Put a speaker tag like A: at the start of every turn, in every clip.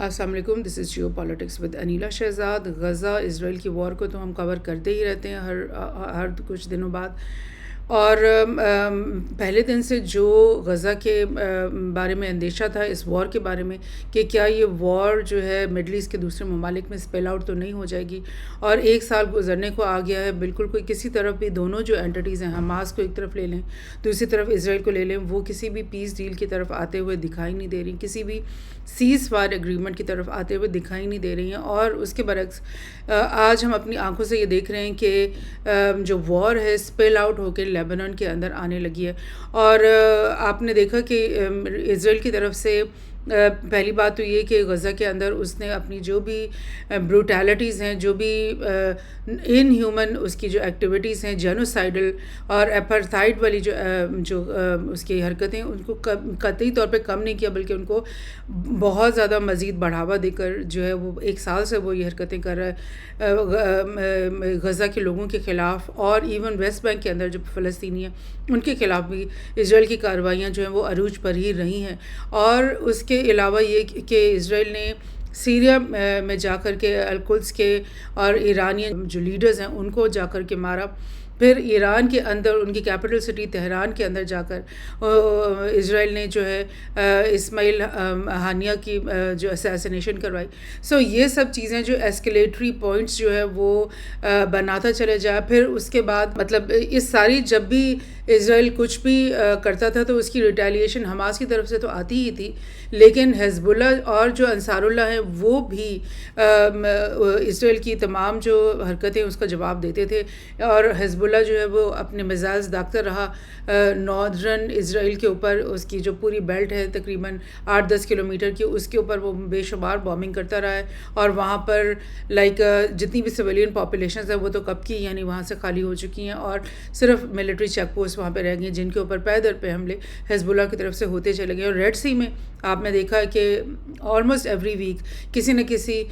A: السلام علیکم، دس از Jio politics with Aneela Shahzad. Gaza اسرائیل کی وار کو تو ہم کور کرتے ہی رہتے ہیں ہر کچھ دنوں بعد، اور پہلے دن سے جو غزہ کے بارے میں اندیشہ تھا اس وار کے بارے میں کہ کیا یہ وار جو ہے مڈل ایسٹ کے دوسرے ممالک میں اسپیل آؤٹ تو نہیں ہو جائے گی، اور ایک سال گزرنے کو آ گیا ہے۔ بالکل کوئی کسی طرف بھی دونوں جو اینٹیز ہیں، حماس کو ایک طرف لے لیں، دوسری طرف اسرائیل کو لے لیں، وہ کسی بھی پیس ڈیل کی طرف آتے ہوئے دکھائی نہیں دے رہی، کسی بھی سیز فائر ایگریمنٹ کی طرف آتے ہوئے دکھائی نہیں دے رہی ہیں۔ اور اس کے برعکس آج ہم اپنی آنکھوں سے یہ دیکھ رہے ہیں کہ جو وار ہے اسپیل آؤٹ ہو کے لیبنان کے اندر آنے لگی ہے، اور آپ نے دیکھا کہ اسرائیل کی طرف سے پہلی بات تو یہ کہ غزہ کے اندر اس نے اپنی جو بھی بروٹیلٹیز ہیں، جو بھی ان ہیومن اس کی جو ایکٹیویٹیز ہیں، جینوسائیڈل اور ایپرتھائڈ والی جو اس کی حرکتیں، ان کو قطعی طور پہ کم نہیں کیا، بلکہ ان کو بہت زیادہ مزید بڑھاوا دے کر جو ہے وہ ایک سال سے وہ یہ حرکتیں کر رہا ہے غزہ کے لوگوں کے خلاف، اور ایون ویسٹ بینک کے اندر جو فلسطینی ہیں ان کے خلاف بھی اسرائیل کی کارروائیاں جو ہیں وہ عروج پر ہی رہی ہیں۔ اور اس کے علاوہ یہ کہ اسرائیل نے سیریا میں جا کر کے القدس کے اور ایرانین جو لیڈرز ہیں ان کو جا کر کے مارا، پھر ایران کے اندر ان کی کیپٹل سٹی تہران کے اندر جا کر اسرائیل نے جو ہے اسماعیل ہانیہ کی جو اسیسینیشن کروائی۔ یہ سب چیزیں جو ایسکلیٹری پوائنٹس جو ہے وہ بناتا چلے جائے۔ پھر اس کے بعد مطلب اس ساری جب بھی اسرائیل کچھ بھی کرتا تھا تو اس کی ریٹیلیشن حماس کی طرف سے تو آتی ہی تھی، لیکن حزب اللہ اور جو انصار اللہ ہیں وہ بھی اسرائیل کی تمام جو حرکتیں اس کا جواب دیتے تھے، اور حزب اللہ جو ہے وہ اپنے مزاج داغتا رہا ناردرن اسرائیل کے اوپر، اس کی جو پوری بیلٹ ہے تقریباً 8-10 کلومیٹر کی، اس کے اوپر وہ بے شمار بامبنگ کرتا رہا ہے، اور وہاں پر جتنی بھی سویلین پاپولیشنز ہیں وہ تو کب کی یعنی وہاں سے خالی ہو چکی ہیں، اور صرف ملٹری چیک پوسٹ وہاں پہ رہ گئی ہیں جن کے اوپر پے در پہ حملے حزب اللہ کی طرف سے ہوتے چلے گئے۔ اور ریڈ سی میں آپ نے دیکھا کہ آلموسٹ ایوری ویک کسی نہ کسی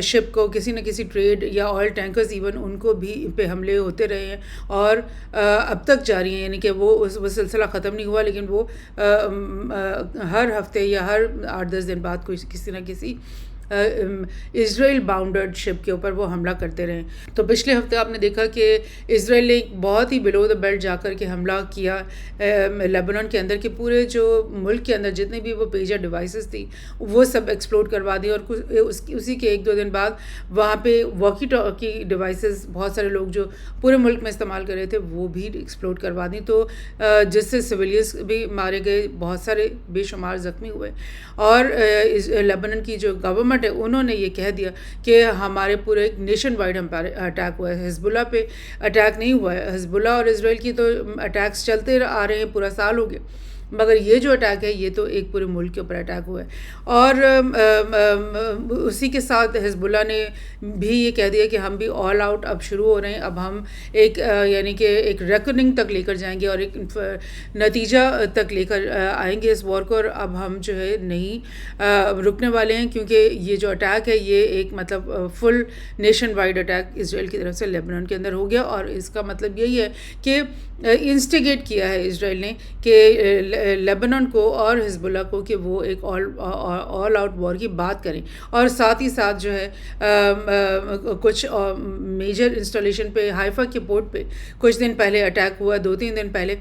A: شپ کو، کسی نہ کسی ٹریڈ یا آئل ٹینکرز ایون ان کو بھی پہ حملے ہوتے رہے ہیں، اور اب تک جاری ہیں، یعنی کہ وہ سلسلہ ختم نہیں ہوا، لیکن وہ ہر ہفتے یا ہر 8-10 دن بعد کوئی کسی نہ کسی اسرائیل باؤنڈرڈ شپ کے اوپر وہ حملہ کرتے رہے۔ تو پچھلے ہفتے آپ نے دیکھا کہ اسرائیل نے ایک بہت ہی بلو دا بیلٹ جا کر کے حملہ کیا لیبنان کے اندر، کہ پورے جو ملک کے اندر جتنے بھی وہ پیجر ڈیوائسز تھی وہ سب ایکسپلوڈ کروا دی، اور اسی کے 1-2 دن بعد وہاں پہ واکی ٹاکی ڈیوائسز بہت سارے لوگ جو پورے ملک میں استعمال کر رہے تھے وہ بھی ایکسپلوڈ کروا دیں، تو جس سے سویلینز بھی مارے گئے، بہت سارے بے شمار زخمی ہوئے۔ اور لیبنان کی جو گورنمنٹ ہے انہوں نے یہ کہہ دیا کہ ہمارے پورے نیشن وائڈ ہم پر اٹیک ہوا ہے، حزب اللہ پہ اٹیک نہیں ہوا ہے۔ حزب اللہ اور اسرائیل کی تو اٹیکس چلتے آ رہے ہیں، پورا سال ہو گیا، مگر یہ جو اٹیک ہے یہ تو ایک پورے ملک کے اوپر اٹیک ہوا ہے۔ اور اسی کے ساتھ حزب اللہ نے بھی یہ کہہ دیا کہ ہم بھی آل آؤٹ اب شروع ہو رہے ہیں، اب ہم ایک یعنی کہ ایک ریکننگ تک لے کر جائیں گے، اور ایک نتیجہ تک لے کر آئیں گے اس وار کو، اور اب ہم جو ہے نہیں رکنے والے ہیں، کیونکہ یہ جو اٹیک ہے یہ ایک مطلب فل نیشن وائڈ اٹیک اسرائیل کی طرف سے لیبنان کے اندر ہو گیا، اور اس کا مطلب یہی ہے کہ انسٹیگیٹ کیا ہے اسرائیل نے کہ لیبنان کو اور حزب اللہ کو کہ وہ ایک آل آؤٹ وار کی بات کریں، اور ساتھ ہی ساتھ جو ہے کچھ میجر انسٹالیشن پہ حائفہ کے پورٹ پہ کچھ دن پہلے اٹیک ہوا، 2-3 دن پہلے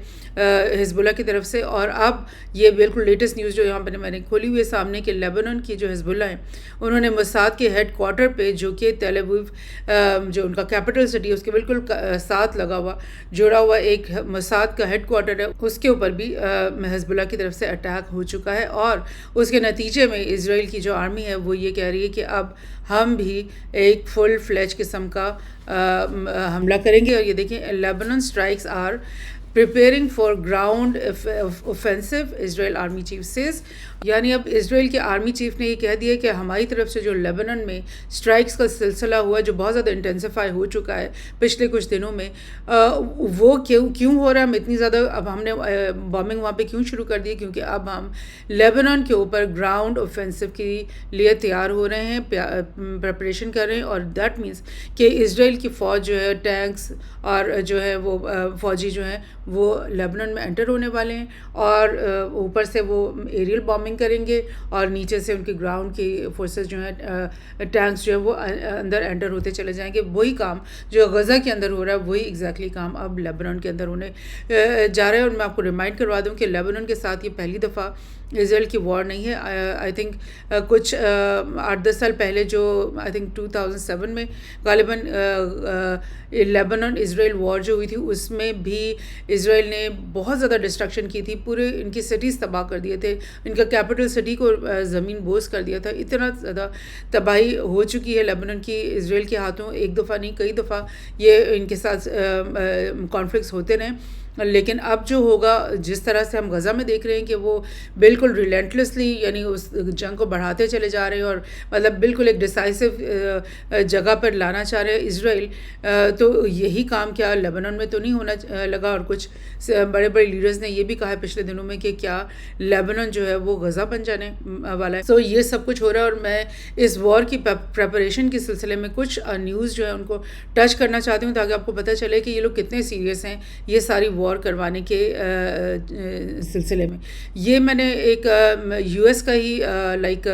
A: حزب اللہ کی طرف سے۔ اور اب یہ بالکل لیٹسٹ نیوز جو یہاں پہ میں نے کھولی ہوئی سامنے کہ لیبنان کی جو حزب اللہ ہیں انہوں نے موساد کے ہیڈ کوارٹر پہ جو کہ تل اویو جو ان کا کیپٹل سٹی ہے اس کے بالکل ساتھ لگا ہوا جڑا ہوا ایک موساد کا ہیڈ کوارٹر ہے، اس کے اوپر بھی حزب اللہ کی طرف سے اٹیک ہو چکا ہے، اور اس کے نتیجے میں اسرائیل کی جو آرمی ہے وہ یہ کہہ رہی ہے کہ اب ہم بھی ایک فل فلیج قسم کا حملہ کریں گے۔ اور یہ دیکھیں Lebanon strikes are preparing for ground offensive Israel Army Chief says، یعنی اب اسرائیل کے آرمی چیف نے یہ کہہ دیا کہ ہماری طرف سے جو لیبنان میں اسٹرائکس کا سلسلہ ہوا جو بہت زیادہ انٹینسیفائی ہو چکا ہے پچھلے کچھ دنوں میں، وہ کیوں ہو رہا ہے، ہم اتنی زیادہ اب ہم نے بامبنگ وہاں پہ کیوں شروع کر دی، کیونکہ اب ہم لیبنان کے اوپر گراؤنڈ اوفینسو کے لیے تیار ہو رہے ہیں، پریپریشن کر رہے ہیں، اور دیٹ مینس کہ اسرائیل کی فوج جو ہے ٹینکس اور جو ہے وہ فوجی جو ہیں وہ لیبنان میں انٹر ہونے والے ہیں، اور اوپر سے وہ ایریل بامبنگ کریں گے، اور نیچے سے ان کی گراؤنڈ کی فورسز جو ہیں ٹینکس جو ہے وہ اندر انٹر ہوتے چلے جائیں گے. وہی کام جو غزہ کے اندر ہو رہا ہے وہی ایگزیکٹلی کام اب لیبنان کے اندر ہونے جا رہا ہے. اور میں آپ کو ریمائنڈ کروا دوں کہ لیبنان کے ساتھ یہ پہلی دفعہ اسرائیل کی وار نہیں ہے. آئی تھنک کچھ 8-10 سال پہلے جو آئی تھنک 2007 میں غالباً لیبنان اسرائیل وار جو ہوئی تھی اس میں بھی اسرائیل نے بہت زیادہ ڈسٹرکشن کی تھی، پورے ان کی سٹیز تباہ کر دیے تھے، ان کا کیپٹل سٹی کو زمین بوس کر دیا تھا. اتنا زیادہ تباہی ہو چکی ہے لیبنان کی اسرائیل کے ہاتھوں، ایک دفعہ نہیں کئی دفعہ یہ ان کے ساتھ کانفلکٹس ہوتے رہے. لیکن اب جو ہوگا، جس طرح سے ہم غزہ میں دیکھ رہے ہیں کہ وہ بالکل ریلینٹلیسلی یعنی اس جنگ کو بڑھاتے چلے جا رہے ہیں، اور مطلب بالکل ایک ڈیسائسو جگہ پر لانا چاہ رہے ہیں اسرائیل، تو یہی کام کیا لیبنان میں تو نہیں ہونا لگا. اور کچھ بڑے بڑے لیڈرز نے یہ بھی کہا ہے پچھلے دنوں میں کہ کیا لیبنان جو ہے وہ غزہ بن جانے والا ہے. سو یہ سب کچھ ہو رہا ہے، اور میں اس وار کی پریپریشن کے سلسلے میں کچھ نیوز جو ہے ان کو ٹچ کرنا چاہتی ہوں تاکہ آپ کو پتہ چلے کہ یہ لوگ کتنے سیریس ہیں یہ ساری وار کروانے کے سلسلے میں. یہ میں نے ایک یو ایس کا ہی لائک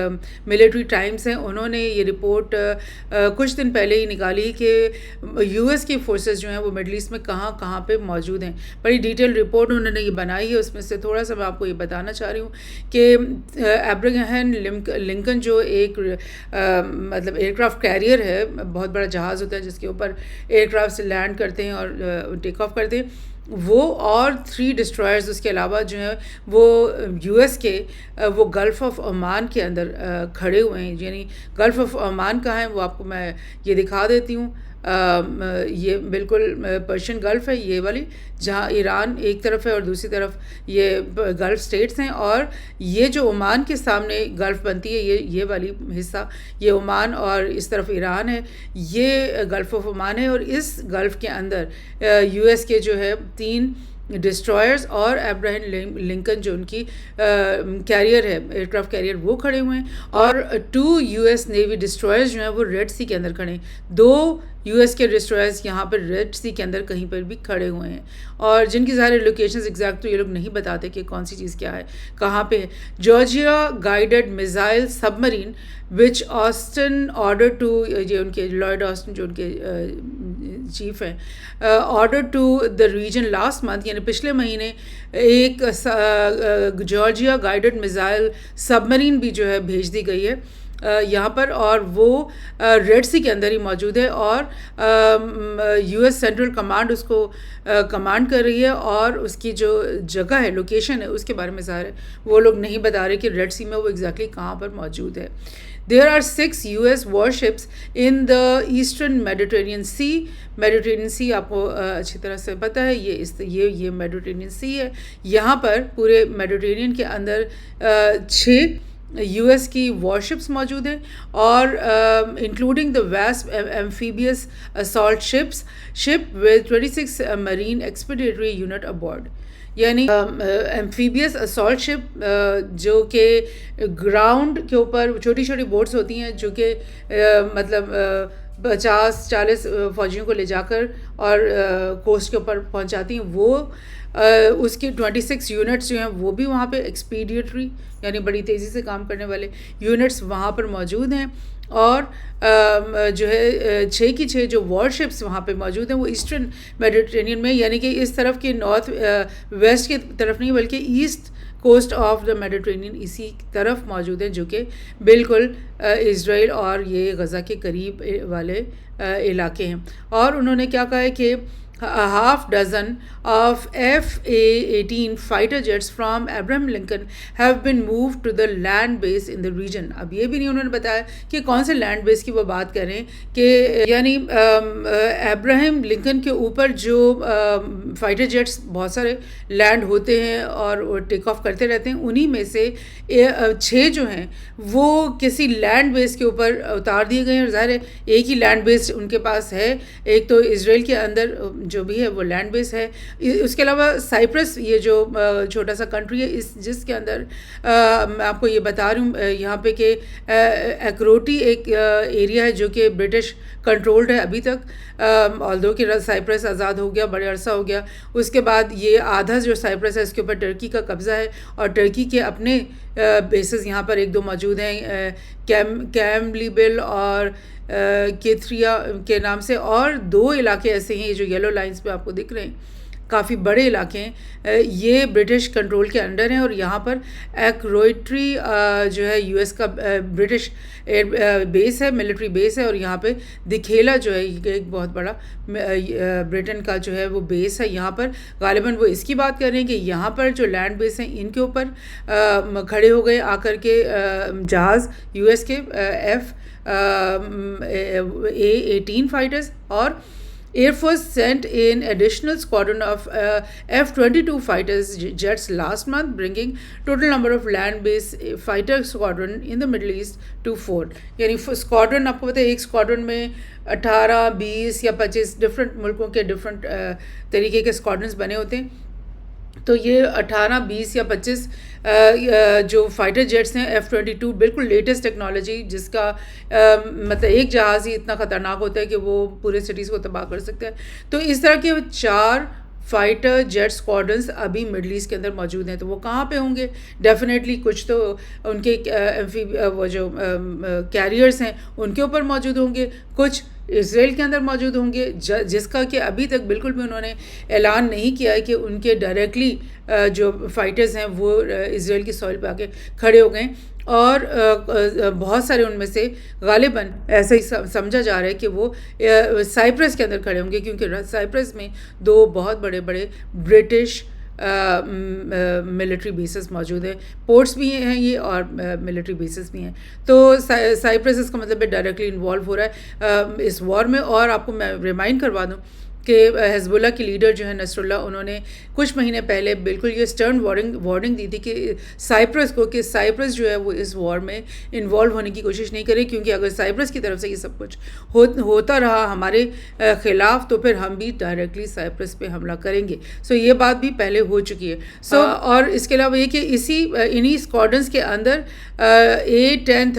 A: ملٹری ٹائمز ہیں، انہوں نے یہ رپورٹ کچھ دن پہلے ہی نکالی کہ یو ایس کی فورسز جو ہیں وہ مڈل ایسٹ میں کہاں کہاں پہ موجود ہیں. بڑی ڈیٹیل رپورٹ انہوں نے یہ بنائی ہے، اس میں سے تھوڑا سا میں آپ کو یہ بتانا چاہ رہی ہوں کہ ابراہیم لنکن جو ایک مطلب ایئر کرافٹ کیریئر ہے، بہت بڑا جہاز ہوتا ہے جس کے اوپر ایئر کرافٹ لینڈ کرتے ہیں اور ٹیک آف کرتے ہیں، وہ اور 3 ڈسٹرائرز اس کے علاوہ جو ہیں وہ یو ایس کے وہ گلف آف عمان کے اندر کھڑے ہوئے ہیں. یعنی گلف آف عمان کہاں ہے وہ آپ کو میں یہ دکھا دیتی ہوں. یہ بالکل پرشین گلف ہے یہ والی، جہاں ایران ایک طرف ہے اور دوسری طرف یہ گلف سٹیٹس ہیں، اور یہ جو عمان کے سامنے گلف بنتی ہے یہ والی حصہ یہ عمان اور اس طرف ایران ہے، یہ گلف آف عمان ہے. اور اس گلف کے اندر یو ایس کے جو ہے 3 ڈسٹرائرز اور ابراہیم لنکن جو ان کی کیریئر ہے ایئر کرافٹ کیریئر وہ کھڑے ہوئے ہیں، اور 2 یو ایس نیوی ڈسٹرائرز جو ہیں وہ ریڈ سی کے اندر کھڑے ہیں. 2 یو ایس کے ڈسٹرائرز یہاں پر ریڈ سی کے اندر کہیں پر بھی کھڑے ہوئے ہیں، اور جن کی سارے لوکیشنز ایگزیکٹ تو یہ لوگ نہیں بتاتے کہ کون سی چیز کیا ہے کہاں پہ ہے. Georgia guided missile submarine which Austin order to, یہ ان کے لائڈ آسٹن جو ان کے چیف ہیں، order to the region last month, یعنی پچھلے مہینے ایک Georgia guided missile submarine بھی جو ہے بھیج دی گئی ہے یہاں پر، اور وہ ریڈ سی کے اندر ہی موجود ہے، اور یو ایس سینٹرل کمانڈ اس کو کمانڈ کر رہی ہے، اور اس کی جو جگہ ہے لوکیشن ہے اس کے بارے میں ظاہر ہے وہ لوگ نہیں بتا رہے کہ ریڈ سی میں وہ ایگزیکٹلی کہاں پر موجود ہے. There are 6 US warships in the Eastern Mediterranean Sea. Mediterranean sea آپ کو اچھی طرح سے پتہ ہے، یہ میڈیٹرینین سی ہے. یہاں پر پورے میڈیٹرینین کے اندر 6 یو ایس کی وارشپس موجود ہیں، اور including the Wasp amphibious assault ship with 26 marine expeditionary unit aboard. یعنی ایمفیبیس اسالٹ شپ جو کہ گراؤنڈ کے اوپر چھوٹی چھوٹی بوٹس ہوتی ہیں جو کہ مطلب 50-40 فوجیوں کو لے جا کر اور کوسٹ کے اوپر پہنچاتی ہیں، وہ اس کی 26 یونٹس جو ہیں وہ بھی وہاں پہ ایکسپیڈیٹری یعنی بڑی تیزی سے کام کرنے والے یونٹس وہاں پر موجود ہیں. اور جو ہے 6 کی 6 جو وار شپس وہاں پہ موجود ہیں وہ ایسٹرن میڈیٹرینین میں، یعنی کہ اس طرف کی نارتھ ویسٹ کی طرف نہیں بلکہ east coast of the Mediterranean اسی طرف موجود ہیں، جو کہ بالکل اسرائیل اور یہ غزہ کے قریب والے علاقے ہیں. اور انہوں نے کیا کہا ہے کہ half dozen of F/A-18 fighter jets from Abraham Lincoln have been moved to the land base in the region. اب یہ بھی نہیں انہوں نے بتایا کہ کون سے لینڈ بیس کی وہ بات کر رہے ہیں، کہ یعنی ابراہیم لنکن کے اوپر جو فائٹر جیٹس بہت سارے لینڈ ہوتے ہیں اور ٹیک آف کرتے رہتے ہیں، انہی میں سے 6 جو ہیں وہ کسی لینڈ بیس کے اوپر اتار دیے گئے ہیں. اور ظاہر ہے ایک ہی لینڈ بیس ان کے پاس ہے، ایک تو اسرائیل کے اندر جو بھی ہے وہ لینڈ بیس ہے. اس کے علاوہ سائپرس یہ جو چھوٹا سا کنٹری ہے جس کے اندر میں آپ کو یہ بتا رہی ہوں یہاں پہ کہ ایکروٹی ایک ایریا ہے جو کہ برٹش کنٹرولڈ ہے ابھی تک، آلدو کہ سائپرس آزاد ہو گیا بڑے عرصہ ہو گیا. اس کے بعد یہ آدھا جو سائپرس ہے اس کے اوپر ٹرکی کا قبضہ ہے، اور ٹرکی کے اپنے بیسز یہاں پر ایک دو موجود ہیں، کیملیبل اور کیتھریا کے نام سے، اور دو علاقے ایسے ہیں جو یلو لائنز پہ آپ کو دکھ رہے ہیں، کافی بڑے علاقے ہیں، یہ برٹش کنٹرول کے انڈر ہیں. اور یہاں پر ایکروٹری جو ہے یو ایس کا برٹش بیس ہے، ملٹری بیس ہے، اور یہاں پہ دکھیلا جو ہے ایک بہت بڑا برٹن کا جو ہے وہ بیس ہے. یہاں پر غالباً وہ اس کی بات کر رہے ہیں کہ یہاں پر جو لینڈ بیس ہیں ان کے اوپر کھڑے ہو گئے آ کر کے جہاز یو ایس کے F-18 fighters, اور Air Force sent in additional squadron of F-22 fighters jets last month, bringing total number of land-based fighter squadron in the Middle East to 4. یعنی اسکواڈرن آپ کو پتہ ہے ایک اسکواڈرن میں 18 20 یا 25 ڈفرینٹ ملکوں کے ڈفرینٹ طریقے کے اسکواڈرنس بنے ہوتے ہیں. تو یہ 18 20 یا 25 جو فائٹر جیٹس ہیں F-22 بالکل لیٹسٹ ٹیکنالوجی، جس کا مطلب ایک جہاز ہی اتنا خطرناک ہوتا ہے کہ وہ پورے سٹیز کو تباہ کر سکتا ہے. تو اس طرح کے 4 فائٹر جیٹ اسکواڈرنس ابھی مڈل ایسٹ کے اندر موجود ہیں. تو وہ کہاں پہ ہوں گے؟ ڈیفینیٹلی کچھ تو ان کے وہ جو کیریئرس ہیں ان کے اوپر موجود ہوں گے، کچھ اسرائیل کے اندر موجود ہوں گے، جس کا کہ ابھی تک بالکل بھی انہوں نے اعلان نہیں کیا ہے کہ ان کے ڈائریکٹلی جو فائٹرز ہیں وہ اسرائیل کی سوئل پہ آ کے کھڑے ہو گئے. اور بہت سارے ان میں سے غالباً ایسا ہی سمجھا جا رہا ہے کہ وہ سائپرس کے اندر کھڑے ہوں گے، کیونکہ سائپرس میں 2 بہت بڑے بڑے برٹش ملٹری بیسز موجود ہیں، پورٹس بھی ہیں یہ اور ملٹری بیسز بھی ہیں. تو سائپرس اس کا مطلب ہے ڈائریکٹلی انوالو ہو رہا ہے اس وار میں. اور آپ کو میں ریمائنڈ کروا دوں کہ حزب اللہ کی لیڈر جو ہے نصر اللہ، انہوں نے کچھ مہینے پہلے بالکل یہ سٹرن وارننگ دی تھی کہ سائپرس کو، کہ سائپرس جو ہے وہ اس وار میں انوالو ہونے کی کوشش نہیں کرے، کیونکہ اگر سائپرس کی طرف سے یہ سب کچھ ہوتا رہا ہمارے خلاف تو پھر ہم بھی ڈائریکٹلی سائپرس پہ حملہ کریں گے. سو یہ بات بھی پہلے ہو چکی ہے. اور اس کے علاوہ یہ کہ انہی اسکواڈرنس کے اندر A-10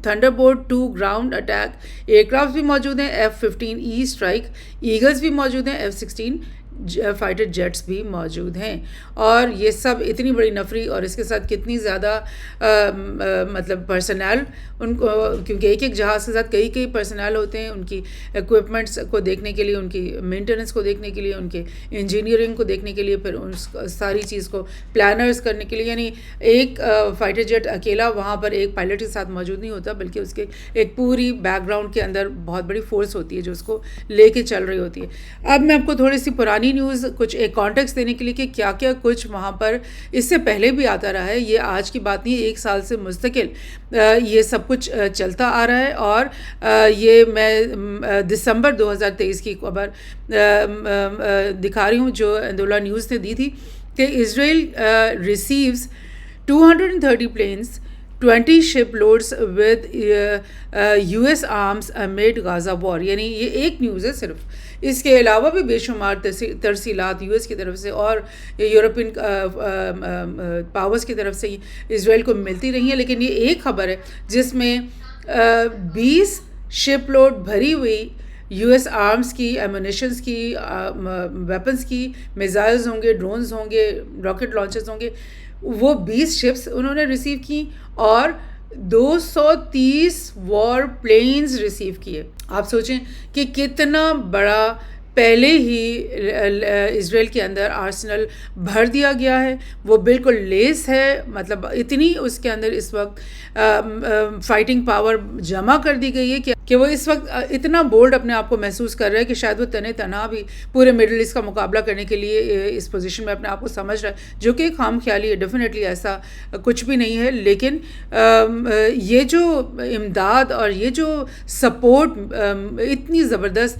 A: Thunderbolt 2 ground attack aircraft بھی موجود ہیں، F-15E اسٹرائک ایگلز بھی موجود ہیں، F-16 فائٹر جیٹس بھی موجود ہیں. اور یہ سب اتنی بڑی نفری اور اس کے ساتھ کتنی زیادہ مطلب پرسنل ان کو، کیونکہ ایک جہاز کے ساتھ کئی پرسنل ہوتے ہیں، ان کی ایکوپمنٹس کو دیکھنے کے لیے، ان کی مینٹیننس کو دیکھنے کے لیے، ان کے انجینئرنگ کو دیکھنے کے لیے، پھر ان ساری چیز کو پلانرز کرنے کے لیے. یعنی ایک فائٹر جیٹ اکیلا وہاں پر ایک پائلٹ کے ساتھ موجود نہیں ہوتا، بلکہ اس کے ایک پوری بیک گراؤنڈ کے اندر بہت بڑی فورس ہوتی ہے جو اس کو لے کے چل رہی ہوتی ہے. اب میں آپ کو تھوڑی سی پرانی نیوز کچھ ایک کانٹیکسٹ دینے کے لیے کہ کیا کیا کچھ وہاں پر اس سے پہلے بھی آتا رہا ہے، یہ آج کی بات نہیں، 1 سال سے مستقل یہ سب کچھ چلتا آ رہا ہے. اور یہ میں دسمبر 2023 کی خبر دکھا رہی ہوں جو اندولا نیوز نے دی تھی کہ اسرائیل receives 230 planes 20 ship loads with US arms amid Gaza war. یعنی یہ ایک نیوز ہے صرف، اس کے علاوہ بھی بے شمار ترسیلات یو ایس کی طرف سے اور یورپین پاورز کی طرف سے اسرائیل کو ملتی رہی ہیں. لیکن یہ ایک خبر ہے جس میں 20 شپ لوڈ بھری ہوئی یو ایس آرمز کی، ایمونیشنز کی، ویپنز کی، میزائلز ہوں گے، ڈرونز ہوں گے، راکٹ لانچرز ہوں گے، وہ 20 شپس انہوں نے ریسیو کی اور 230 وار پلینز ریسیو کیے. آپ سوچیں کہ کتنا بڑا پہلے ہی اسرائیل کے اندر آرسنل بھر دیا گیا ہے، وہ بالکل لیس ہے، مطلب اتنی اس کے اندر اس وقت فائٹنگ پاور جمع کر دی گئی ہے کہ وہ اس وقت اتنا بولڈ اپنے آپ کو محسوس کر رہا ہے کہ شاید وہ تنہا بھی پورے مڈل ایسٹ کا مقابلہ کرنے کے لیے اس پوزیشن میں اپنے آپ کو سمجھ رہا ہے، جو کہ ایک خام خیالی ہے. ڈیفینیٹلی ایسا کچھ بھی نہیں ہے. لیکن یہ جو امداد اور یہ جو سپورٹ اتنی زبردست،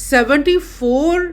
A: 74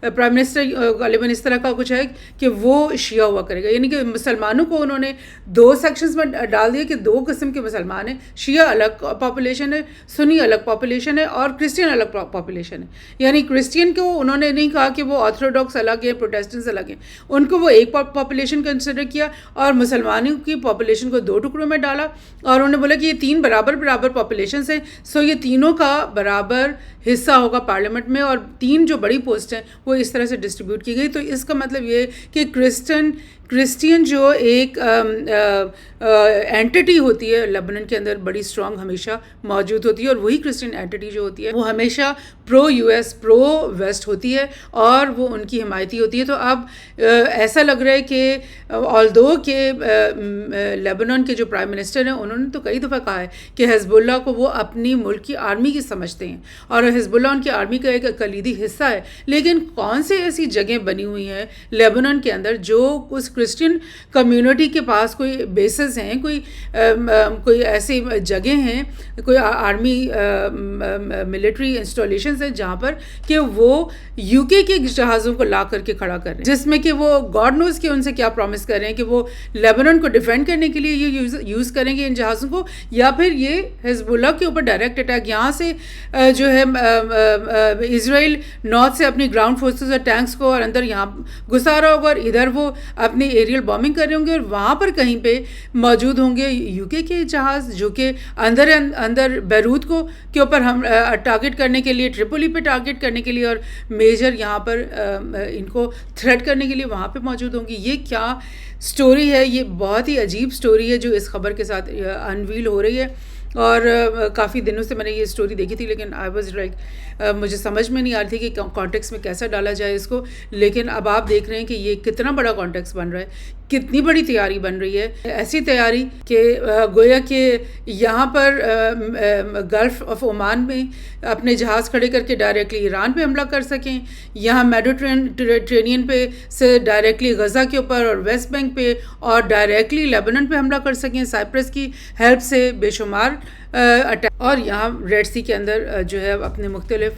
A: پرائم منسٹر غالباً اس طرح کا کچھ ہے کہ وہ شیعہ ہوا کرے گا، یعنی کہ مسلمانوں کو انہوں نے دو سیکشنز میں ڈال دیا کہ دو قسم کے مسلمان ہیں، شیعہ الگ پاپولیشن ہے، سنی الگ پاپولیشن ہے، اور کرسچین الگ پاپولیشن ہے. یعنی کرسچین کو انہوں نے نہیں کہا کہ وہ آرتھوڈاکس الگ ہیں، پروٹیسٹنٹس الگ ہیں، ان کو وہ ایک پاپولیشن کنسیڈر کیا، اور مسلمانوں کی پاپولیشن کو دو ٹکڑوں میں ڈالا، اور انہوں نے بولا کہ یہ تین برابر پاپولیشنز ہیں، سو یہ تینوں کا برابر حصہ ہوگا پارلیمنٹ میں، اور تین جو بڑی پوسٹ ہیں وہ اس طرح سے ڈسٹریبیوٹ کی گئی. تو اس کا مطلب یہ کہ کرسچین جو ایک اینٹی ہوتی ہے لیبنان کے اندر بڑی اسٹرانگ ہمیشہ موجود ہوتی ہے، اور وہی کرسچین اینٹی جو ہوتی ہے وہ ہمیشہ پرو یو ایس پرو ویسٹ ہوتی ہے، اور وہ ان کی حمایتی ہوتی ہے. تو اب ایسا لگ رہا ہے کہ آلدو کہ لیبنان کے جو پرائم منسٹر ہیں انہوں نے تو کئی دفعہ کہا ہے کہ حزب اللہ کو وہ اپنی ملک کی آرمی کی سمجھتے ہیں، اور حزب اللہ ان کی آرمی کا ایک کلیدی حصہ ہے. لیکن کون سے ایسی جگہیں بنی ہوئی ہیں لیبنان کے اندر جو اس کرسچین کمیونٹی کے پاس کوئی بیسز ہیں، کوئی ایسی جگہیں ہیں، کوئی آرمی ملٹری انسٹالیشنز ہیں جہاں پر کہ وہ یو کے جہازوں کو لا کر کے کھڑا کر رہے ہیں، جس میں کہ وہ گاڈ نوز کہ ان سے کیا پرومس کر رہے ہیں کہ وہ لیبنان کو ڈیفینڈ کرنے کے لیے یہ یوز کریں گے ان جہازوں کو، یا پھر یہ حزب اللہ کے اوپر ڈائریکٹ اٹیک. یہاں سے جو ہے اسرائیل نارتھ سے اپنی گراؤنڈ فورسز اور ٹینکس کو اور اندر یہاں گھسا رہا ہوگا، اور ادھر وہ اپنی ایریل بامبنگ کر رہے ہوں گے، اور وہاں پر کہیں پہ موجود ہوں گے یو کے جہاز جو کہ اندر بیروت کو کے اوپر ہم ٹارگٹ کرنے کے لیے، ٹریپولی پہ ٹارگٹ کرنے کے لیے، اور میجر یہاں پر ان کو تھریٹ کرنے کے لیے وہاں پہ موجود ہوں گی. یہ کیا سٹوری ہے؟ یہ بہت ہی عجیب سٹوری ہے جو اس خبر کے ساتھ انویل ہو رہی ہے. اور کافی دنوں سے میں نے یہ سٹوری دیکھی تھی، لیکن آئی واز لائک مجھے سمجھ میں نہیں آ رہی تھی کہ کانٹیکس میں کیسا ڈالا جائے اس کو. لیکن اب آپ دیکھ رہے ہیں کہ یہ کتنا بڑا کانٹیکس بن رہا ہے، کتنی بڑی تیاری بن رہی ہے. ایسی تیاری کہ گویا کہ یہاں پر گلف آف عمان میں اپنے جہاز کھڑے کر کے ڈائریکٹلی ایران پہ حملہ کر سکیں، یہاں میڈیٹرینین پہ سے ڈائریکٹلی غزہ کے اوپر اور ویسٹ بینک پہ، اور ڈائریکٹلی لیبنان پہ حملہ کر سکیں سائپرس کی ہیلپ سے بے شمار اٹیک، اور یہاں ریڈ سی کے اندر جو ہے اپنے مختلف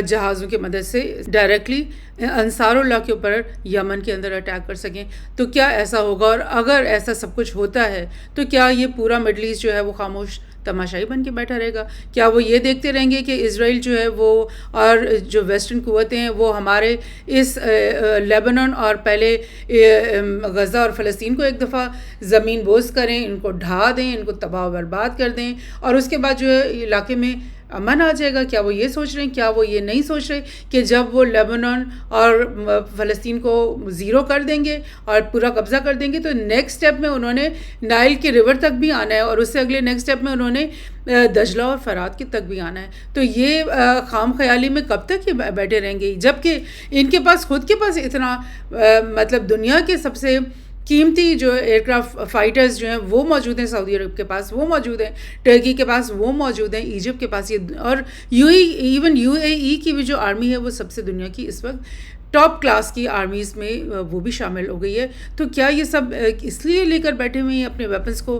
A: جہازوں کی مدد سے ڈائریکٹلی انصار اللہ کے اوپر یمن کے اندر اٹیک کر سکیں. تو کیا ایسا ہوگا؟ اور اگر ایسا سب کچھ ہوتا ہے تو کیا یہ پورا مڈل ایسٹ جو ہے وہ خاموش تماشائی بن کے بیٹھا رہے گا؟ کیا وہ یہ دیکھتے رہیں گے کہ اسرائیل جو ہے وہ اور جو ویسٹرن قوتیں ہیں وہ ہمارے اس لیبنان اور پہلے غزہ اور فلسطین کو ایک دفعہ زمین بوس کریں، ان کو ڈھا دیں، ان کو تباہ و برباد کر دیں، اور اس کے بعد جو ہے علاقے میں امن آ جائے گا؟ کیا وہ یہ سوچ رہے ہیں؟ کیا وہ یہ نہیں سوچ رہے کہ جب وہ لیبنان اور فلسطین کو زیرو کر دیں گے اور پورا قبضہ کر دیں گے تو نیکسٹ اسٹیپ میں انہوں نے نائل کے ریور تک بھی آنا ہے، اور اس سے اگلے نیکسٹ اسٹیپ میں انہوں نے دجلہ اور فرات کے تک بھی آنا ہے. تو یہ خام خیالی میں کب تک یہ بیٹھے رہیں گے، جبکہ ان کے پاس خود کے پاس اتنا مطلب دنیا کے سب سے قیمتی جو ایئر کرافٹ فائٹرز جو ہیں وہ موجود ہیں، سعودی عرب کے پاس وہ موجود ہیں، ٹرکی کے پاس وہ موجود ہیں، ایجپٹ کے پاس یہ، اور ایون یو اے ای کی بھی جو آرمی ہے وہ سب سے دنیا کی اس وقت ٹاپ کلاس کی آرمیز میں وہ بھی شامل ہو گئی ہے. تو کیا یہ سب اس لیے لے کر بیٹھے ہوئے ہیں اپنے ویپنس کو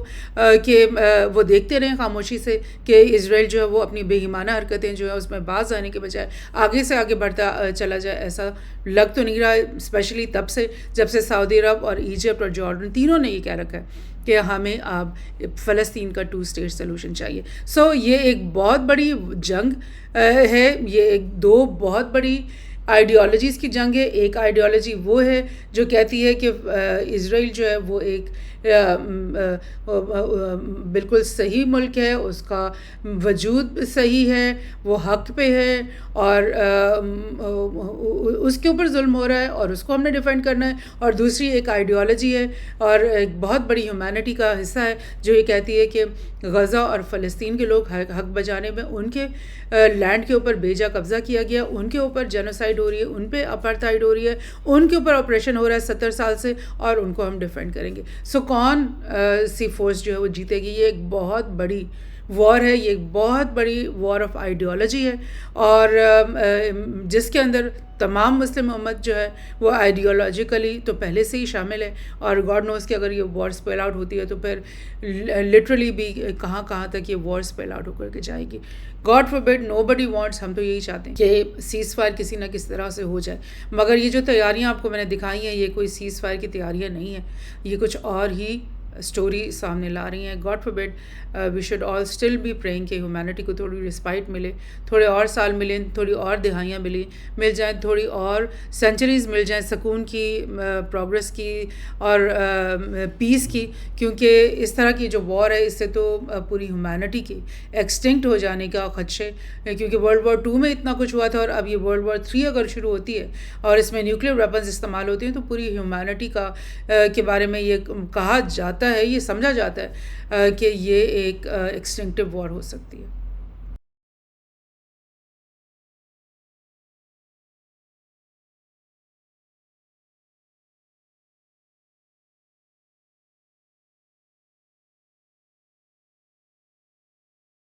A: کہ وہ دیکھتے رہیں خاموشی سے کہ اسرائیل جو ہے وہ اپنی بے ایمانہ حرکتیں جو ہے اس میں باز آنے کے بجائے آگے سے آگے بڑھتا چلا جائے؟ ایسا لگ تو نہیں رہا، اسپیشلی تب سے جب سے سعودی عرب اور ایجپٹ اور جارڈن تینوں نے یہ کہہ رکھا ہے کہ ہمیں اب فلسطین کا 2 اسٹیٹ سلوشن چاہیے. سو یہ ایک بہت بڑی جنگ ہے، یہ ایک دو بہت بڑی آئیڈیالوجیز کی جنگ ہے. ایک آئیڈیالوجی وہ ہے جو کہتی ہے کہ اسرائیل جو ہے وہ ایک بالکل صحیح ملک ہے، اس کا وجود صحیح ہے، وہ حق پہ ہے، اور اس کے اوپر ظلم ہو رہا ہے اور اس کو ہم نے ڈیفینڈ کرنا ہے. اور دوسری ایک آئیڈیالوجی ہے اور ایک بہت بڑی ہیومینٹی کا حصہ ہے جو یہ کہتی ہے کہ غزہ اور فلسطین کے لوگ حق بجانے میں ان کے لینڈ کے اوپر بیجا قبضہ کیا گیا، ان کے اوپر جینوسائیڈ ہو رہی ہے، ان پہ اپارتھائیڈ ہو رہی ہے، ان کے اوپر آپریشن ہو رہا ہے 70 سال سے، اور ان کو ہم ڈیفینڈ کریں گے. سو کون سی فورس جو ہے وہ جیتے گی؟ یہ ایک بہت بڑی وار ہے، یہ ایک بہت بڑی وار آف آئیڈیالوجی ہے، اور جس کے اندر تمام مسلم امت جو ہے وہ آئیڈیالوجیکلی تو پہلے سے ہی شامل ہے، اور گاڈ نوز کہ اگر یہ وار اسپیل آؤٹ ہوتی ہے تو پھر لٹرلی بھی کہاں کہاں تک یہ وار اسپیل آؤٹ ہو کر کے جائے گی. گاڈ فوربڈ، نو بڈی وانٹس، ہم تو یہی چاہتے ہیں کہ سیز فائر کسی نہ کس طرح سے ہو جائے، مگر یہ جو تیاریاں آپ کو میں نے دکھائی ہیں یہ کوئی سیز فائر کی تیاریاں نہیں ہیں، یہ کچھ اور ہی اسٹوری سامنے لا رہی ہیں. God forbid we should all still be praying کہ ہیومینٹی کو تھوڑی رسپائٹ ملے، تھوڑے اور سال ملیں، تھوڑی اور دہائیاں مل جائیں، تھوڑی اور سینچریز مل جائیں سکون کی، پروگرس کی، اور پیس کی، کیونکہ اس طرح کی جو وار ہے اس سے تو پوری ہیومینٹی کی ایکسٹنکٹ ہو جانے کا خدشے، کیونکہ ورلڈ وار 2 میں اتنا کچھ ہوا تھا، اور اب یہ ورلڈ وار 3 اگر شروع ہوتی ہے اور اس میں نیوکلیر ویپنز استعمال ہوتے ہیں تو پوری ہیومینٹی کا کے بارے میں یہ کہا جاتا ہے، یہ سمجھا جاتا ہے کہ یہ ایک ایکسٹنکٹیو وار ہو سکتی ہے.